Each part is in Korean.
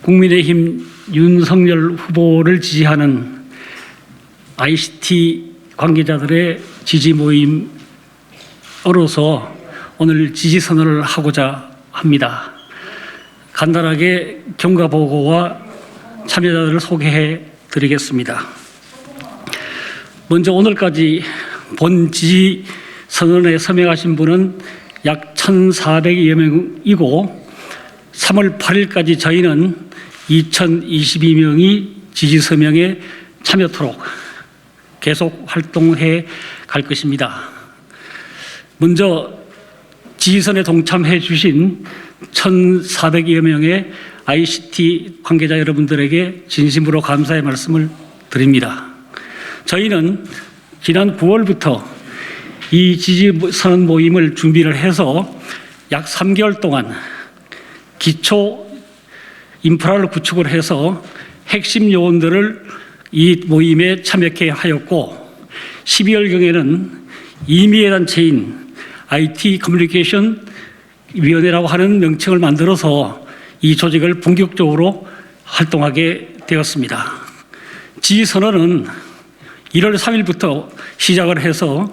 국민의힘 윤석열 후보를 지지하는 ICT 관계자들의 지지 모임으로서 오늘 지지 선언을 하고자 합니다. 간단하게 경과 보고와 참여자들을 소개해 드리겠습니다. 먼저 오늘까지 본 지지 선언에 서명하신 분은 약 1,400여 명이고 3월 8일까지 저희는 2,022명이 지지 서명에 참여토록 계속 활동해 갈 것입니다. 먼저 지지선에 동참해 주신 1,400여 명의 ICT 관계자 여러분들에게 진심으로 감사의 말씀을 드립니다. 저희는 지난 9월부터 이 지지선언 모임을 준비를 해서 약 3개월 동안 기초 인프라를 구축을 해서 핵심 요원들을 이 모임에 참여케 하였고 12월경에는 임의회 단체인 IT 커뮤니케이션 위원회라고 하는 명칭을 만들어서 이 조직을 본격적으로 활동하게 되었습니다. 지지선언은 1월 3일부터 시작을 해서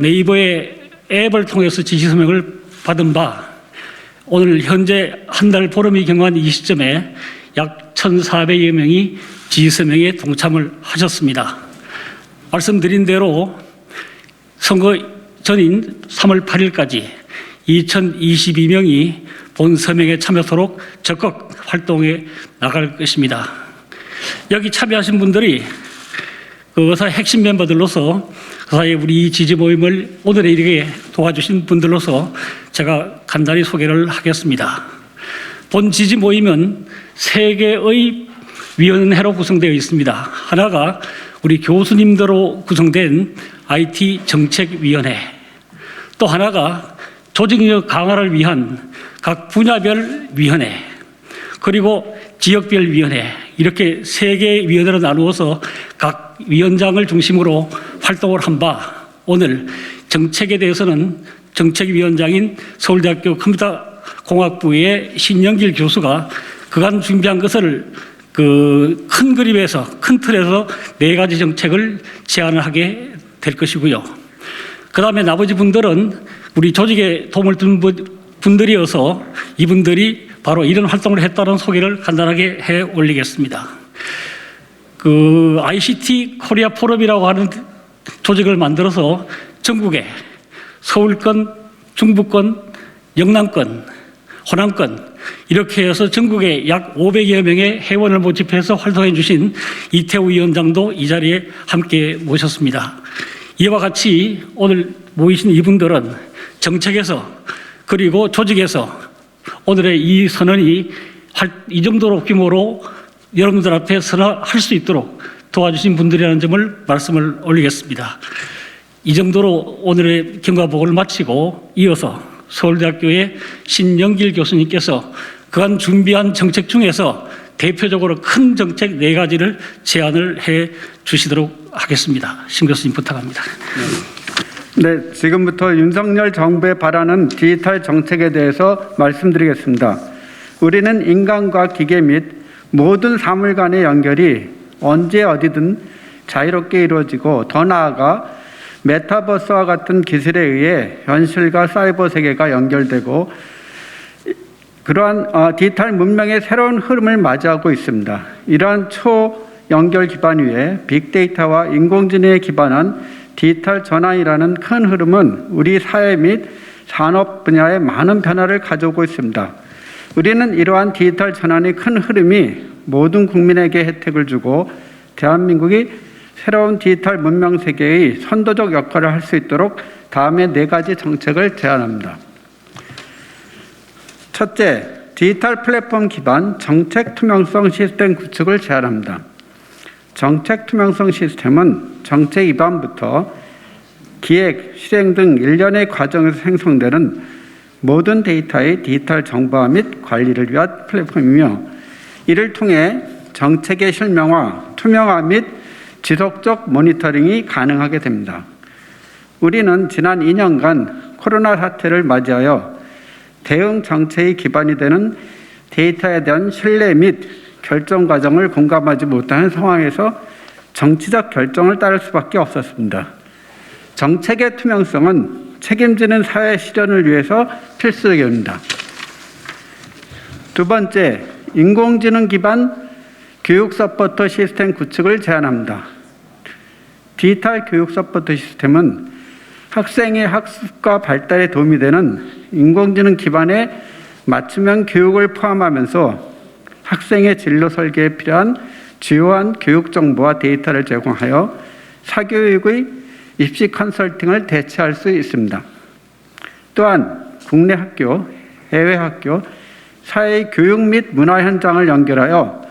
네이버의 앱을 통해서 지지서명을 받은 바 오늘 현재 한 달 보름이 경과한 이 시점에 약 1,400여 명이 지지서명에 동참을 하셨습니다. 말씀드린 대로 선거 전인 3월 8일까지 2,022명이 본 서명에 참여토록 적극 활동해 나갈 것입니다. 여기 참여하신 분들이 그 의사 핵심 멤버들로서 그 사이에 우리 지지 모임을 오늘에 이르게 도와주신 분들로서 제가 간단히 소개를 하겠습니다. 본 지지 모임은 3개의 위원회로 구성되어 있습니다. 하나가 우리 교수님들로 구성된 IT 정책위원회, 또 하나가 조직력 강화를 위한 각 분야별 위원회, 그리고 지역별 위원회, 이렇게 3개의 위원회로 나누어서 각 위원장을 중심으로 활동을 한 바 오늘 정책에 대해서는 정책위원장인 서울대학교 컴퓨터공학부의 신영길 교수가 그간 준비한 것을 그 큰 그림에서, 큰 틀에서 4가지 정책을 제안을 하게 될 것이고요. 그 다음에 나머지 분들은 우리 조직에 도움을 준 분들이어서 이분들이 바로 이런 활동을 했다는 소개를 간단하게 해 올리겠습니다. 그 ICT 코리아 포럼이라고 하는 조직을 만들어서 전국에 서울권, 중부권, 영남권, 호남권 이렇게 해서 전국에 약 500여 명의 회원을 모집해서 활동해 주신 이태우 위원장도 이 자리에 함께 모셨습니다. 이와 같이 오늘 모이신 이분들은 정책에서 그리고 조직에서 오늘의 이 선언이 이 정도로 규모로 여러분들 앞에 선언할 수 있도록 도와주신 분들이라는 점을 말씀을 올리겠습니다. 이 정도로 오늘의 경과보고를 마치고 이어서 서울대학교의 신영길 교수님께서 그간 준비한 정책 중에서 대표적으로 큰 정책 4가지를 제안을 해 주시도록 하겠습니다. 신 교수님 부탁합니다. 네, 지금부터 윤석열 정부에 바라는 디지털 정책에 대해서 말씀드리겠습니다. 우리는 인간과 기계 및 모든 사물 간의 연결이 언제 어디든 자유롭게 이루어지고 더 나아가 메타버스와 같은 기술에 의해 현실과 사이버 세계가 연결되고 그러한 디지털 문명의 새로운 흐름을 맞이하고 있습니다. 이러한 초연결 기반 위에 빅데이터와 인공지능에 기반한 디지털 전환이라는 큰 흐름은 우리 사회 및 산업 분야에 많은 변화를 가져오고 있습니다. 우리는 이러한 디지털 전환의 큰 흐름이 모든 국민에게 혜택을 주고 대한민국이 새로운 디지털 문명 세계의 선도적 역할을 할 수 있도록 다음에 4가지 정책을 제안합니다. 첫째, 디지털 플랫폼 기반 정책 투명성 시스템 구축을 제안합니다. 정책 투명성 시스템은 정책 입안부터 기획, 실행 등 일련의 과정에서 생성되는 모든 데이터의 디지털 정보화 및 관리를 위한 플랫폼이며 이를 통해 정책의 실명화, 투명화 및 지속적 모니터링이 가능하게 됩니다. 우리는 지난 2년간 코로나 사태를 맞이하여 대응 정책의 기반이 되는 데이터에 대한 신뢰 및 결정 과정을 공감하지 못하는 상황에서 정치적 결정을 따를 수밖에 없었습니다. 정책의 투명성은 책임지는 사회 실현을 위해서 필수적입니다. 두 번째, 인공지능 기반 교육 서포터 시스템 구축을 제안합니다. 디지털 교육 서포터 시스템은 학생의 학습과 발달에 도움이 되는 인공지능 기반의 맞춤형 교육을 포함하면서 학생의 진로 설계에 필요한 주요한 교육 정보와 데이터를 제공하여 사교육의 입시 컨설팅을 대체할 수 있습니다. 또한 국내 학교, 해외 학교, 사회의 교육 및 문화 현장을 연결하여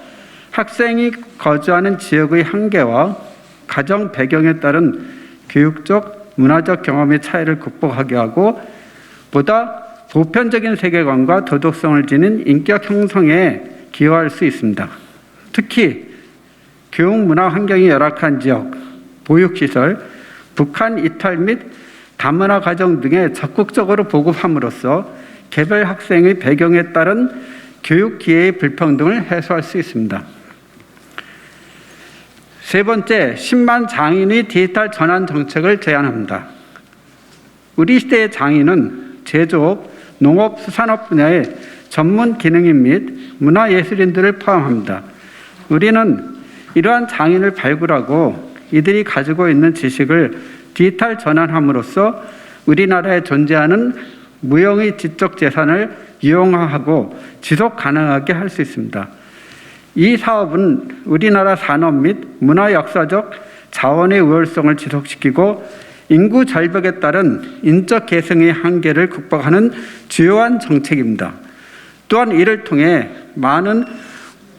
학생이 거주하는 지역의 한계와 가정 배경에 따른 교육적, 문화적 경험의 차이를 극복하게 하고 보다 보편적인 세계관과 도덕성을 지닌 인격 형성에 기여할 수 있습니다. 특히 교육 문화 환경이 열악한 지역, 보육시설, 북한 이탈 및 다문화 가정 등에 적극적으로 보급함으로써 개별 학생의 배경에 따른 교육 기회의 불평등을 해소할 수 있습니다. 세 번째, 10만 장인의 디지털 전환 정책을 제안합니다. 우리 시대의 장인은 제조업, 농업, 수산업 분야의 전문 기능인 및 문화예술인들을 포함합니다. 우리는 이러한 장인을 발굴하고 이들이 가지고 있는 지식을 디지털 전환함으로써 우리나라에 존재하는 무형의 지적 재산을 유용화하고 지속 가능하게 할 수 있습니다. 이 사업은 우리나라 산업 및 문화 역사적 자원의 우월성을 지속시키고 인구 절벽에 따른 인적 계승의 한계를 극복하는 주요한 정책입니다. 또한 이를 통해 많은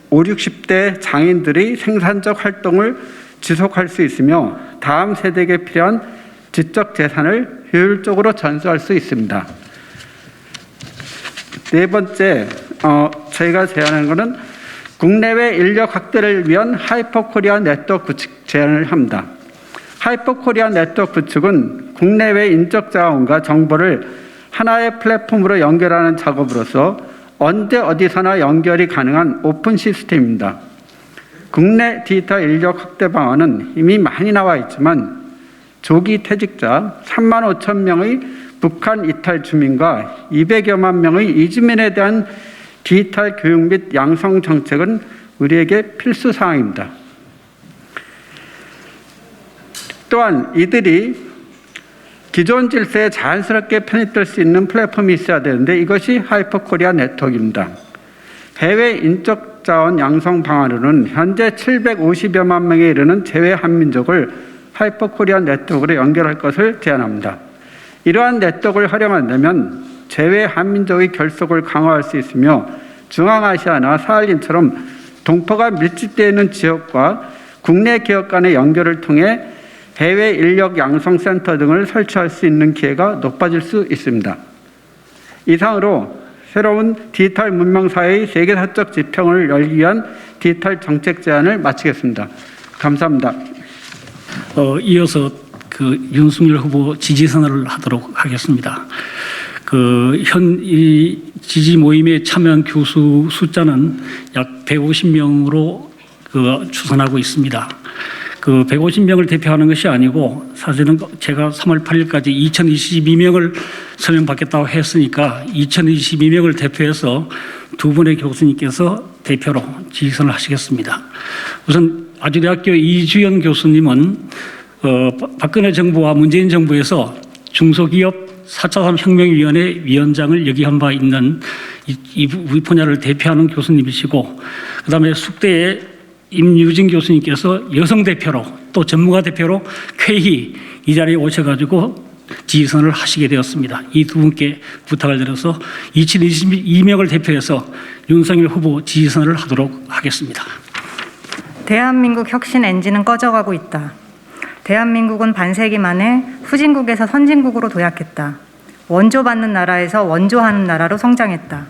50, 60대 장인들의 생산적 활동을 지속할 수 있으며 다음 세대에게 필요한 지적 재산을 효율적으로 전수할 수 있습니다. 네 번째, 저희가 제안한 것은 국내외 인력 확대를 위한 하이퍼코리아 네트워크 구축 제안을 합니다. 하이퍼코리아 네트워크 구축은 국내외 인적 자원과 정보를 하나의 플랫폼으로 연결하는 작업으로서 언제 어디서나 연결이 가능한 오픈 시스템입니다. 국내 디지털 인력 확대 방안은 이미 많이 나와 있지만 조기 퇴직자 3만 5천 명의 북한 이탈 주민과 200여만 명의 이주민에 대한 디지털 교육 및 양성 정책은 우리에게 필수 사항입니다. 또한 이들이 기존 질서에 자연스럽게 편입될 수 있는 플랫폼이 있어야 되는데 이것이 하이퍼코리아 네트워크입니다. 해외 인적 자원 양성 방안으로는 현재 750여만 명에 이르는 재외 한민족을 하이퍼코리아 네트워크로 연결할 것을 제안합니다. 이러한 네트워크를 활용한다면 재외 한민족의 결속을 강화할 수 있으며 중앙아시아나 사할림처럼 동포가 밀집되어 있는 지역과 국내 기업 간의 연결을 통해 해외 인력 양성센터 등을 설치할 수 있는 기회가 높아질 수 있습니다. 이상으로 새로운 디지털 문명사회의 세계사적 지평을 열기 위한 디지털 정책 제안을 마치겠습니다. 감사합니다. 이어서 윤석열 후보 지지 선언을 하도록 하겠습니다. 이 지지 모임에 참여한 교수 숫자는 약 150명으로 추산하고 있습니다. 150명을 대표하는 것이 아니고 사실은 제가 3월 8일까지 2022명을 서명받겠다고 했으니까 2022명을 대표해서 두 분의 교수님께서 대표로 지지선을 하시겠습니다. 우선 아주대학교 이주연 교수님은 박근혜 정부와 문재인 정부에서 중소기업 4.3 혁명위원회 위원장을 역임한 바 있는 이 분야를 대표하는 교수님이시고, 그 다음에 숙대의 임유진 교수님께서 여성 대표로 또 전문가 대표로 쾌히 이 자리에 오셔가지고 지지선을 하시게 되었습니다. 이 두 분께 부탁을 드려서 2022명을 대표해서 윤석열 후보 지지선을 하도록 하겠습니다. 대한민국 혁신 엔진은 꺼져가고 있다. 대한민국은 반세기 만에 후진국에서 선진국으로 도약했다. 원조받는 나라에서 원조하는 나라로 성장했다.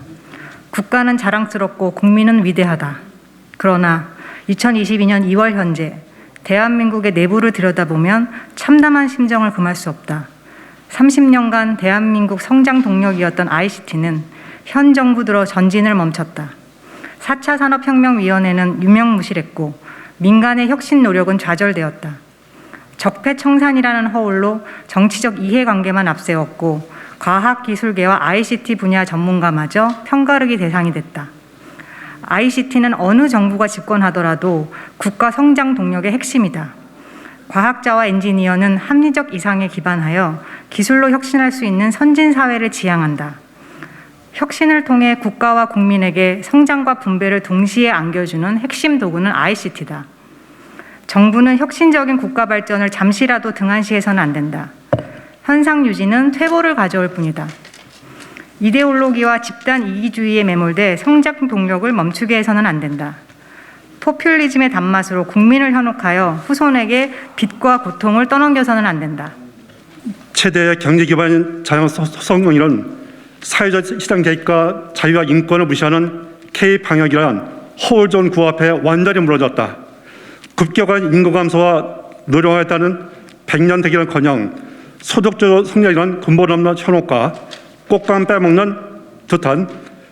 국가는 자랑스럽고 국민은 위대하다. 그러나 2022년 2월 현재 대한민국의 내부를 들여다보면 참담한 심정을 금할 수 없다. 30년간 대한민국 성장 동력이었던 ICT는 현 정부 들어 전진을 멈췄다. 4차 산업혁명위원회는 유명무실했고 민간의 혁신 노력은 좌절되었다. 적폐청산이라는 허울로 정치적 이해관계만 앞세웠고 과학기술계와 ICT 분야 전문가마저 편가르기 대상이 됐다. ICT는 어느 정부가 집권하더라도 국가 성장 동력의 핵심이다. 과학자와 엔지니어는 합리적 이상에 기반하여 기술로 혁신할 수 있는 선진 사회를 지향한다. 혁신을 통해 국가와 국민에게 성장과 분배를 동시에 안겨주는 핵심 도구는 ICT다. 정부는 혁신적인 국가 발전을 잠시라도 등한시해서는 안 된다. 현상 유지는 퇴보를 가져올 뿐이다. 이데올로기와 집단 이기주의에 매몰돼 성장 동력을 멈추게 해서는 안 된다. 포퓰리즘의 단맛으로 국민을 현혹하여 후손에게 빚과 고통을 떠넘겨서는 안 된다. 최대의 경제 기반인 자연성공이란 사회적 시장 개입과 자유와 인권을 무시하는 K-방역이란 허울전 구호 앞에 완전히 무너졌다. 급격한 인구 감소와 노령화에 따른 100년 대기는커녕 소득주도 성장이란 근본 없는 현혹과 꽃감 빼먹는 듯한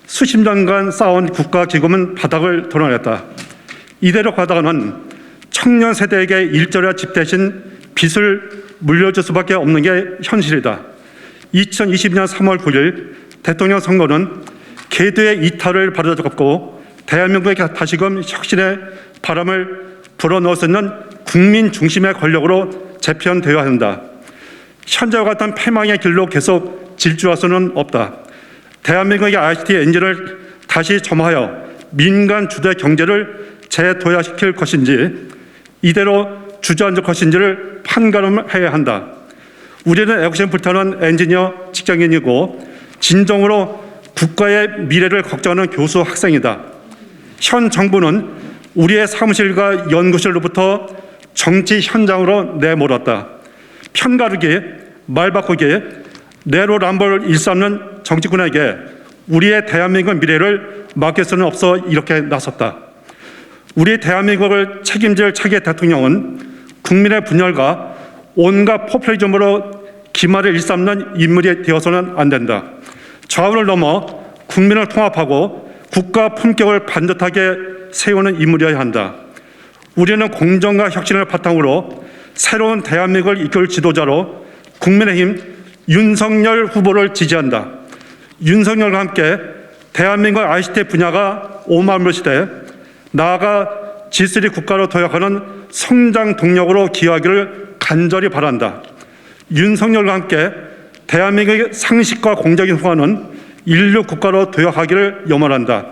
수십 년간 쌓아온 국가 기금은 바닥을 드러냈다. 이대로 가다가는 청년 세대에게 일자리와 집 대신 빚을 물려줄 수밖에 없는 게 현실이다. 2020년 3월 9일 대통령 선거는 궤도의 이탈을 바로잡고 대한민국에 다시금 혁신의 바람을 불어넣을 수 있는 국민 중심의 권력으로 재편되어야 한다. 현재와 같은 패망의 길로 계속 질주할 수는 없다. 대한민국의 ICT 엔진을 다시 점화하여 민간 주도의 경제를 재도약시킬 것인지 이대로 주저앉을 것인지를 판가름해야 한다. 우리는 애국심 불타는 엔지니어 직장인이고 진정으로 국가의 미래를 걱정하는 교수 학생이다. 현 정부는 우리의 사무실과 연구실로부터 정치 현장으로 내몰았다. 편가르기, 말바꾸기, 내로남불 일삼는 정치군에게 우리의 대한민국 미래를 맡길 수는 없어 이렇게 나섰다. 우리 대한민국을 책임질 차기 대통령은 국민의 분열과 온갖 포퓰리즘으로 기말을 일삼는 인물이 되어서는 안 된다. 좌우를 넘어 국민을 통합하고 국가 품격을 반듯하게 세우는 인물이어야 한다. 우리는 공정과 혁신을 바탕으로 새로운 대한민국을 이끌 지도자로 국민의힘 윤석열 후보를 지지한다. 윤석열과 함께 대한민국 ICT 분야가 오만물 시대 나아가 G3 국가로 도약하는 성장 동력으로 기여하기를 간절히 바란다. 윤석열과 함께 대한민국의 상식과 공정이 통하는 인류 국가로 도약하기를 염원한다.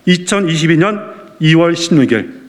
2022년 2월 16일